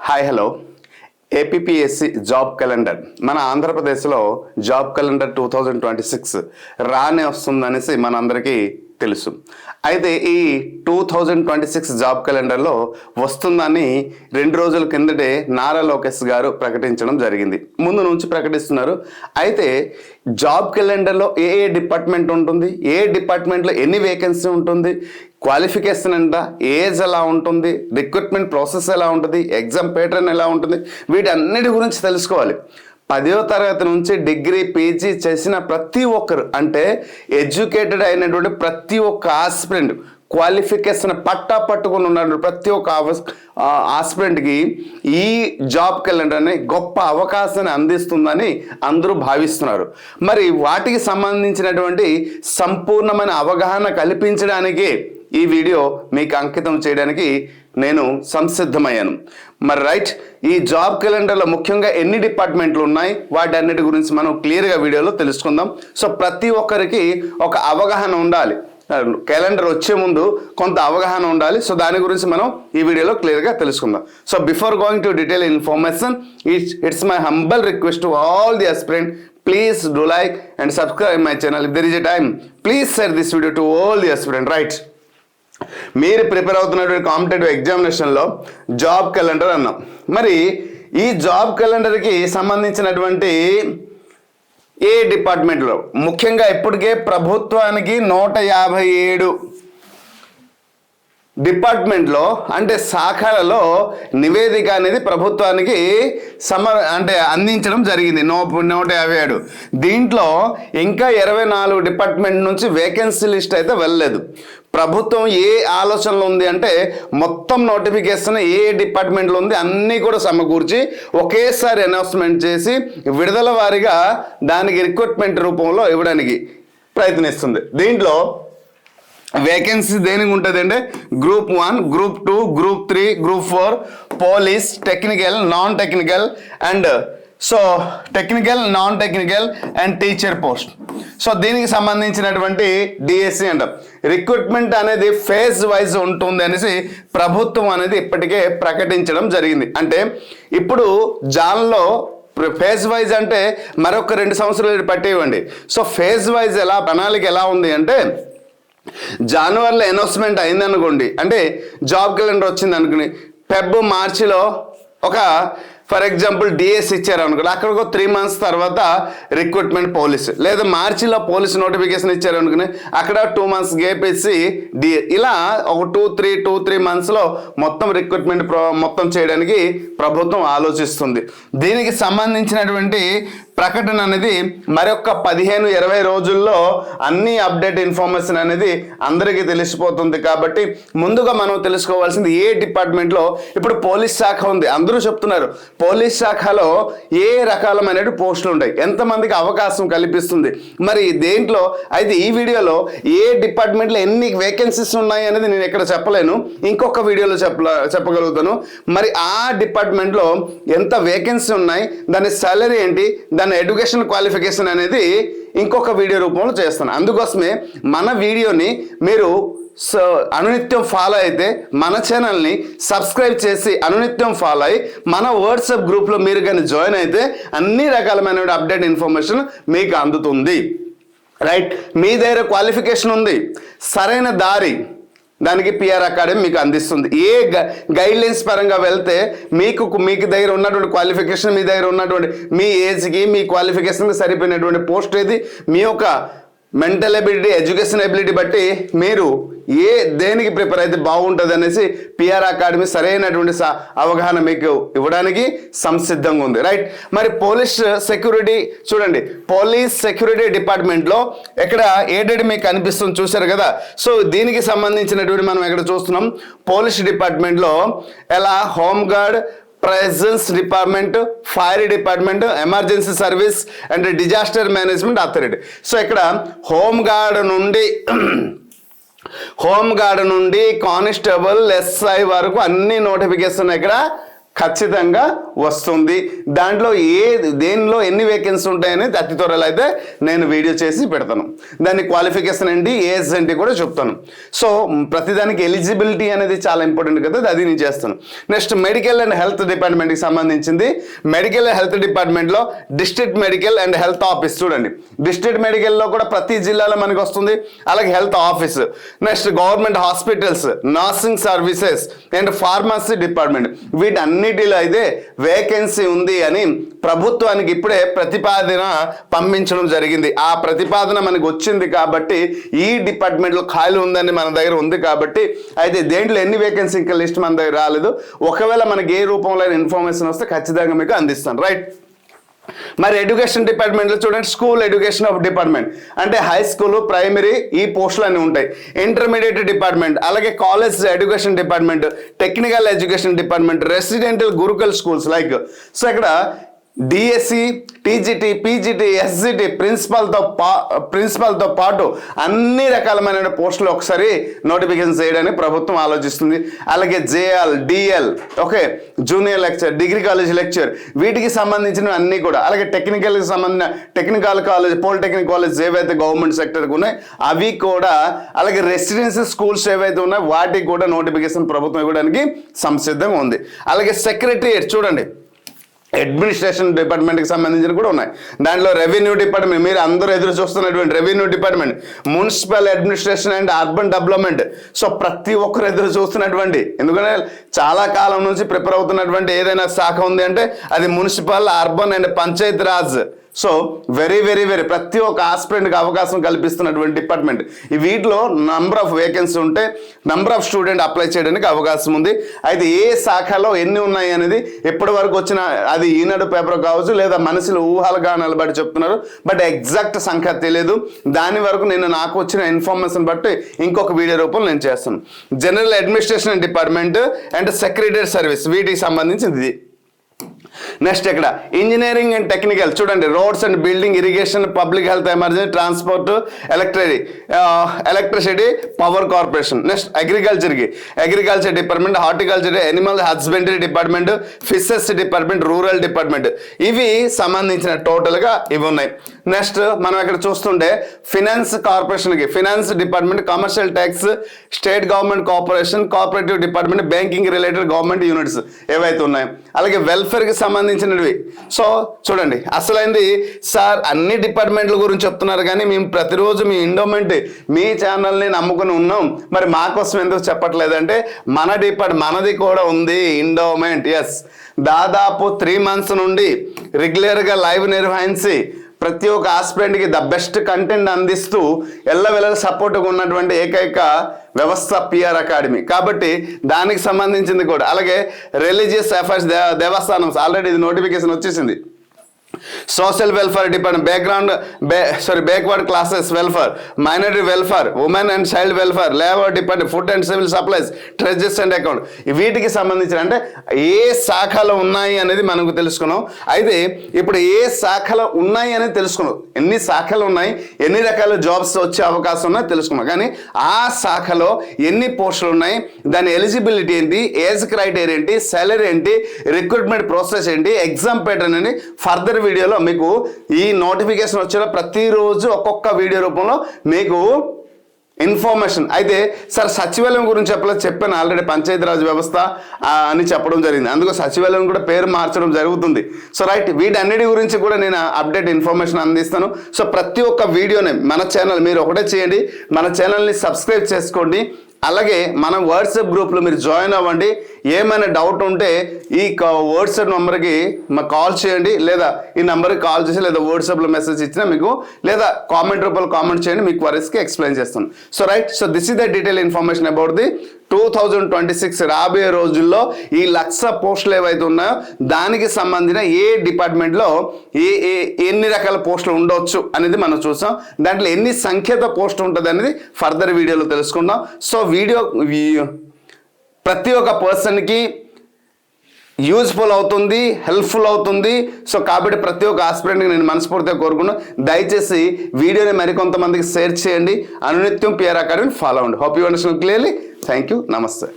Hi hello APSC job calendar మన ఆంధ్రప్రదేశ్లో job calendar 2026 రానే వస్తుందనేసి మనందరికీ తెలుసు. అయితే ఈ 2026 జాబ్ క్యాలెండర్లో వస్తుందని 2 రోజుల కిందటే నారా లోకేష్ గారు ప్రకటించడం జరిగింది. ముందు నుంచి ప్రకటిస్తున్నారు. అయితే జాబ్ క్యాలెండర్లో ఏ డిపార్ట్మెంట్ ఉంటుంది, ఏ డిపార్ట్మెంట్లో ఎన్ని వేకెన్సీ ఉంటుంది, క్వాలిఫికేషన్ ఎంత, ఏజ్ ఎలా ఉంటుంది, రిక్రూట్మెంట్ ప్రాసెస్ ఎలా ఉంటుంది, ఎగ్జామ్ ప్యాటర్న్ ఎలా ఉంటుంది, వీటన్నిటి గురించి తెలుసుకోవాలి. 10వ తరగతి నుంచి డిగ్రీ పీజీ చేసిన ప్రతి ఒక్కరు, అంటే ఎడ్యుకేటెడ్ అయినటువంటి ప్రతి ఒక్క ఆస్పిరెంట్, క్వాలిఫికేషన్ పట్టుకుని ఉన్న ప్రతి ఒక్క ఆస్పిరెంట్కి ఈ జాబ్ క్యాలెండర్ అనే గొప్ప అవకాశాన్ని అందిస్తుందని అందరూ భావిస్తున్నారు. మరి వాటికి సంబంధించినటువంటి సంపూర్ణమైన అవగాహన కల్పించడానికి ఈ వీడియో మీకు అంకితం చేయడానికి నేను సంసిద్ధమయ్యాను. మరి రైట్, ఈ జాబ్ క్యాలెండర్లో ముఖ్యంగా ఎన్ని డిపార్ట్మెంట్లు ఉన్నాయి, వాటి అన్నిటి గురించి మనం క్లియర్గా వీడియోలో తెలుసుకుందాం. సో ప్రతి ఒక్కరికి ఒక అవగాహన ఉండాలి, క్యాలెండర్ వచ్చే ముందు కొంత అవగాహన ఉండాలి. సో దాని గురించి మనం ఈ వీడియోలో క్లియర్గా తెలుసుకుందాం. So before going to detail information, it's my humble request to all the aspirant, please do like and subscribe my channel. If there is a time, please share this video to all the aspirant. Right, మీరు prepare అవుతున్నటువంటి competitive ఎగ్జామినేషన్లో job calendar అన్నాం. మరి ఈ job క్యాలెండర్కి సంబంధించినటువంటి ఏ డిపార్ట్మెంట్లో, ముఖ్యంగా ఇప్పటికే ప్రభుత్వానికి 157 డిపార్ట్మెంట్లో అంటే శాఖలలో నివేదిక అనేది ప్రభుత్వానికి అందించడం జరిగింది. 157. దీంట్లో ఇంకా 24 డిపార్ట్మెంట్ నుంచి వేకెన్సీ లిస్ట్ అయితే వెళ్ళలేదు. ప్రభుత్వం ఏ ఆలోచనలో ఉంది అంటే మొత్తం నోటిఫికేషన్ ఏ డిపార్ట్మెంట్లో ఉంది అన్నీ కూడా సమకూర్చి ఒకేసారి అనౌన్స్మెంట్ చేసి విడుదల వారీగా దానికి రిక్రూట్మెంట్ రూపంలో ఇవ్వడానికి ప్రయత్నిస్తుంది. దీంట్లో వేకెన్సీ దేనికి ఉంటుంది అంటే group 1, group 2, group 3, group 4, police, technical, non technical and technical, non technical and teacher post. So దీనికి సంబంధించినటువంటి డిఎస్సి అంటాం. రిక్రూట్మెంట్ అనేది ఫేజ్ వైజ్ ఉంటుంది అనేసి ప్రభుత్వం అనేది ఇప్పటికే ప్రకటించడం జరిగింది. అంటే ఇప్పుడు జాన్లో ఫేజ్ వైజ్ అంటే మరొక 2 సంవత్సరాలు పట్టేవ్వండి. సో ఫేజ్ వైజ్ ఎలా ప్రణాళిక ఎలా ఉంది అంటే జనవరిలో అనౌన్స్మెంట్ అయిందనుకోండి, అంటే జాబ్ క్యాలెండర్ వచ్చింది అనుకుని మార్చిలో ఒక ఫర్ ఎగ్జాంపుల్ డిఎస్ ఇచ్చారు అనుకోండి, అక్కడ ఒక 3 months తర్వాత రిక్రూట్మెంట్ పోలీస్, లేదా మార్చిలో పోలీస్ నోటిఫికేషన్ ఇచ్చారు అనుకుని అక్కడ 2 months గ్యాప్ ఇచ్చి ఇలా ఒక 2-3 monthsలో మొత్తం రిక్రూట్మెంట్ మొత్తం చేయడానికి ప్రభుత్వం ఆలోచిస్తుంది. దీనికి సంబంధించినటువంటి ప్రకటన అనేది మరొక 15-20 రోజుల్లో అన్ని అప్డేట్ ఇన్ఫర్మేషన్ అనేది అందరికీ తెలిసిపోతుంది. కాబట్టి ముందుగా మనం తెలుసుకోవాల్సింది ఏ డిపార్ట్మెంట్లో ఇప్పుడు పోలీస్ శాఖ ఉంది. అందరూ చెప్తున్నారు పోలీస్ శాఖలో ఏ రకాలమైన పోస్టులు ఉంటాయి, ఎంతమందికి అవకాశం కల్పిస్తుంది, మరి దేంట్లో అయితే ఈ వీడియోలో ఏ డిపార్ట్మెంట్లో ఎన్ని వేకెన్సీస్ ఉన్నాయి అనేది నేను ఎక్కడ చెప్పలేను, ఇంకొక వీడియోలో చెప్పగలుగుతాను. మరి ఆ డిపార్ట్మెంట్లో ఎంత వేకెన్సీ ఉన్నాయి, దాని సాలరీ ఏంటి, దాని ఎడ్యుకేషన్ క్వాలిఫికేషన్ అనేది ఇంకొక వీడియో రూపంలో చేస్తాను. అందుకోసమే మన వీడియోని మీరు అనునిత్యం ఫాలో అయితే మన ఛానల్ని సబ్స్క్రైబ్ చేసి అనునిత్యం ఫాలో అయ్యి మన వాట్సాప్ గ్రూప్లో మీరు కానీ జాయిన్ అయితే అన్ని రకాలమైన అప్డేట్ ఇన్ఫర్మేషన్ మీకు అందుతుంది. రైట్, మీ దగ్గర క్వాలిఫికేషన్ ఉంది, సరైన దారి దానికి పిఆర్ అకాడమీ మీకు అందిస్తుంది. ఏ గైడ్లైన్స్ పరంగా వెళ్తే మీకు దగ్గర ఉన్నటువంటి క్వాలిఫికేషన్, మీ దగ్గర ఉన్నటువంటి మీ ఏజ్కి మీ క్వాలిఫికేషన్కి సరిపోయినటువంటి పోస్ట్ ఏది, మీ యొక్క మెంటల్ ఎబిలిటీ, ఎడ్యుకేషన్ ఎబిలిటీ బట్టి మీరు దేనికి ప్రిపేర్ అయితే బాగుంటుంది అనేసి పిఆర్ అకాడమీ సరైనటువంటి అవగాహన మీకు ఇవ్వడానికి సంసిద్ధంగా ఉంది. రైట్, మరి పోలీస్ సెక్యూరిటీ చూడండి, పోలీస్ సెక్యూరిటీ డిపార్ట్మెంట్లో ఎక్కడ ఏడెడ్ మీకు కనిపిస్తుంది చూశారు కదా. సో దీనికి సంబంధించినటువంటి మనం ఎక్కడ చూస్తున్నాం, పోలీస్ డిపార్ట్మెంట్లో ఎలా home guard, presence department, fire department, emergency service and disaster management authority. So ఇక్కడ హోమ్ గార్డ్ నుండి కానిస్టేబుల్, ఎస్ఐ వరకు అన్ని నోటిఫికేషన్ ఇక్కడ ఖచ్చితంగా వస్తుంది. దాంట్లో దేనిలో ఎన్ని వేకెన్సీ ఉంటాయనేది అతి త్వరలో అయితే నేను వీడియో చేసి పెడతాను. దాని క్వాలిఫికేషన్ ఏంటి, ఏజ్ ఏంటి కూడా చెప్తాను. సో ప్రతిదానికి ఎలిజిబిలిటీ అనేది చాలా ఇంపార్టెంట్ కదా, అది నేను చేస్తాను. నెక్స్ట్ మెడికల్ అండ్ హెల్త్ డిపార్ట్మెంట్కి సంబంధించింది. మెడికల్ అండ్ హెల్త్ డిపార్ట్మెంట్లో district medical and health office చూడండి. డిస్ట్రిక్ట్ మెడికల్లో కూడా ప్రతి జిల్లాలో మనకి వస్తుంది. అలాగే health office. Next government hospitals, nursing services and pharmacy department, వీటన్నిటిలో అయితే వేకెన్సీ ఉంది అని ప్రభుత్వానికి ఇప్పుడే ప్రతిపాదన పంపించడం జరిగింది. ఆ ప్రతిపాదన మనకు వచ్చింది కాబట్టి ఈ డిపార్ట్మెంట్లో ఖాళీ ఉందని మన దగ్గర ఉంది కాబట్టి అయితే దేంట్లో ఎన్ని వేకెన్సీ ఇంకా లిస్ట్ మన దగ్గర రాలేదు. ఒకవేళ మనకి ఏ రూపంలో ఇన్ఫర్మేషన్ వస్తే ఖచ్చితంగా మీకు అందిస్తాను. రైట్. మరి ఎడ్యుకేషన్ డిపార్ట్మెంట్లో చూడండి, స్కూల్ ఎడ్యుకేషన్ ఆఫ్ డిపార్ట్మెంట్ అంటే హై స్కూల్, ప్రైమరీ ఈ పోస్టులు అన్నీ ఉంటాయి. ఇంటర్మీడియట్ డిపార్ట్మెంట్, అలాగే college education department, technical education department, residential Gurukul schools like. So ఇక్కడ డిఎస్సి, టీజీటీ, పీజీటీ, ఎస్జిటి ప్రిన్సిపల్తో పాటు అన్ని రకాలమైన పోస్టులు ఒకసారి నోటిఫికేషన్ చేయడానికి ప్రభుత్వం ఆలోచిస్తుంది. అలాగే JL, DL, okay, junior lecture, degree college lecture, వీటికి సంబంధించిన అన్నీ కూడా. అలాగే టెక్నికల్కి సంబంధించిన టెక్నికల్ కాలేజ్, పాలిటెక్నిక్ కాలేజ్ ఏవైతే గవర్నమెంట్ సెక్టర్కి ఉన్నాయి అవి కూడా, అలాగే రెసిడెన్షియల్ స్కూల్స్ ఏవైతే ఉన్నాయో వాటికి కూడా నోటిఫికేషన్ ప్రభుత్వం ఇవ్వడానికి సంసిద్ధంగా ఉంది. అలాగే సెక్రటరియట్ చూడండి, అడ్మినిస్ట్రేషన్ డిపార్ట్మెంట్కి సంబంధించిన కూడా ఉన్నాయి. దాంట్లో రెవెన్యూ డిపార్ట్మెంట్, మీరు అందరూ ఎదురు చూస్తున్నటువంటి revenue department, municipal administration and urban development. So ప్రతి ఒక్కరు ఎదురు చూస్తున్నటువంటి, ఎందుకంటే చాలా కాలం నుంచి ప్రిపేర్ అవుతున్నటువంటి ఏదైనా శాఖ ఉంది అంటే అది municipal, urban and Panchayat Raj. So very very very ప్రతి ఒక్క ఆస్పిరెంట్కి అవకాశం కల్పిస్తున్నటువంటి డిపార్ట్మెంట్. వీటిలో నంబర్ ఆఫ్ వేకెన్సీ ఉంటే నంబర్ ఆఫ్ స్టూడెంట్ అప్లై చేయడానికి అవకాశం ఉంది. అయితే ఏ శాఖలో ఎన్ని ఉన్నాయి అనేది ఎప్పటి వరకు వచ్చిన అది ఈనాడు పేపర్ కావచ్చు లేదా మనసులో ఊహలుగా నిలబడి చెప్తున్నారు, బట్ ఎగ్జాక్ట్ సంఖ్య తెలియదు. దాని వరకు నేను నాకు వచ్చిన ఇన్ఫర్మేషన్ బట్టి ఇంకొక వీడియో రూపంలో నేను చేస్తాను. General administration department and secretary service వీటికి సంబంధించింది ఇది. నెక్స్ట్ ఇక్కడ ఇంజనీరింగ్ అండ్ టెక్నికల్ చూడండి, roads and building, irrigation, public health, emergency, transport, electricity, power corporation. Next agriculture department, horticulture, Animal husbandry department, fishes department, rural department, ఇవి సంబంధించిన టోటల్గా ఇవి ఉన్నాయి. నెక్స్ట్ మనం ఇక్కడ చూస్తుంటే ఫినాన్స్ కార్పొరేషన్కి finance department, commercial tax, state government corporation, cooperative department, banking related government units ఏవైతే ఉన్నాయో, అలాగే వెల్ఫేర్కి సంబంధించినవి. సో చూడండి, అసలైంది సార్ అన్ని డిపార్ట్మెంట్ల గురించి చెప్తున్నారు కానీ మేము ప్రతిరోజు మీ ఎండోమెంట్ మీ ఛానల్ని నమ్ముకుని ఉన్నాం, మరి మా కోసం ఎందుకు చెప్పట్లేదంటే మనది కూడా ఉంది ఎండోమెంట్. ఎస్, దాదాపు 3 months నుండి రెగ్యులర్గా లైవ్ నిర్వహించి ప్రతి ఒక్క ఆస్పిరెంట్కి ద బెస్ట్ కంటెంట్ అందిస్తూ ఎల్లవెల్ల సపోర్ట్గా ఉన్నటువంటి ఏకైక వ్యవస్థ పిఆర్ అకాడమీ. కాబట్టి దానికి సంబంధించింది కూడా, అలాగే రిలీజియస్ అఫైర్స్ దేవస్థానం ఆల్రెడీ ఇది నోటిఫికేషన్ వచ్చేసింది. Social welfare department, backward classes welfare, minority welfare, women and child welfare, labour department, food and civil supplies, treasuries and account, వీటికి సంబంధించిన అంటే ఏ శాఖలు ఉన్నాయి అనేది మనకు తెలుసుకున్నాం. అయితే ఇప్పుడు ఏ శాఖలు ఉన్నాయి అనేది తెలుసుకున్నాం, ఎన్ని శాఖలు ఉన్నాయి, ఎన్ని రకాల జాబ్స్ వచ్చే అవకాశం ఉన్నాయో తెలుసుకున్నాం. కానీ ఆ శాఖలో ఎన్ని పోస్టులు ఉన్నాయి, దాని ఎలిజిబిలిటీ ఏంటి, ఏజ్ క్రైటీరియా ఏంటి, సాలరీ ఏంటి, రిక్రూట్మెంట్ ప్రాసెస్ ఏంటి, ఎగ్జామ్ ప్యాటర్న్ అని ఫర్దర్ వీడియోలో మీకు ఈ నోటిఫికేషన్ వచ్చిన ప్రతిరోజు ఒక్కొక్క వీడియో రూపంలో మీకు ఇన్ఫర్మేషన్. అయితే సార్ సచివాలయం గురించి చెప్పాను ఆల్రెడీ, పంచాయతీరాజ్ వ్యవస్థ అని చెప్పడం జరిగింది, అందుకు సచివాలయం కూడా పేరు మార్చడం జరుగుతుంది. సో రైట్, వీటన్నిటి గురించి కూడా నేను అప్డేట్ ఇన్ఫర్మేషన్ అందిస్తాను. సో ప్రతి ఒక్క వీడియోని మన ఛానల్ మీరు ఒకటే చేయండి, మన ఛానల్ని సబ్స్క్రైబ్ చేసుకోండి. అలాగే మన వాట్సాప్ గ్రూప్లో మీరు జాయిన్ అవ్వండి. ఏమైనా డౌట్ ఉంటే ఈ వాట్సాప్ నెంబర్కి మాకు కాల్ చేయండి, లేదా ఈ నెంబర్కి కాల్ చేసి లేదా వాట్సాప్లో మెసేజ్ ఇచ్చినా మీకు, లేదా కామెంట్ రూపంలో కామెంట్ చేయండి, మీకు క్వరీస్కి ఎక్స్ప్లెయిన్ చేస్తాను. So right, so this is the detail information about the 2026 రాబోయే రోజుల్లో ఈ 1,00,000 పోస్టులు ఏవైతే ఉన్నాయో దానికి సంబంధించిన ఏ డిపార్ట్మెంట్లో ఎన్ని రకాల పోస్టులు ఉండవచ్చు అనేది మనం చూసాం. దాంట్లో ఎన్ని సంఖ్యతో పోస్ట్ ఉంటుంది అనేది ఫర్దర్ వీడియోలో తెలుసుకుందాం. సో వీడియో ప్రతి ఒక్క పర్సన్కి యూజ్ఫుల్ అవుతుంది, హెల్ప్ఫుల్ అవుతుంది. సో కాబట్టి ప్రతి ఒక్క ఆస్పిరెంట్కి నేను మనస్ఫూర్తిగా కోరుకున్నాను, దయచేసి వీడియోని మరికొంతమందికి షేర్ చేయండి. అనునిత్యం పిఆర్ అకాడమీని ఫాలో అవ్వండి. Hope you understand clearly. Thank you. నమస్తే.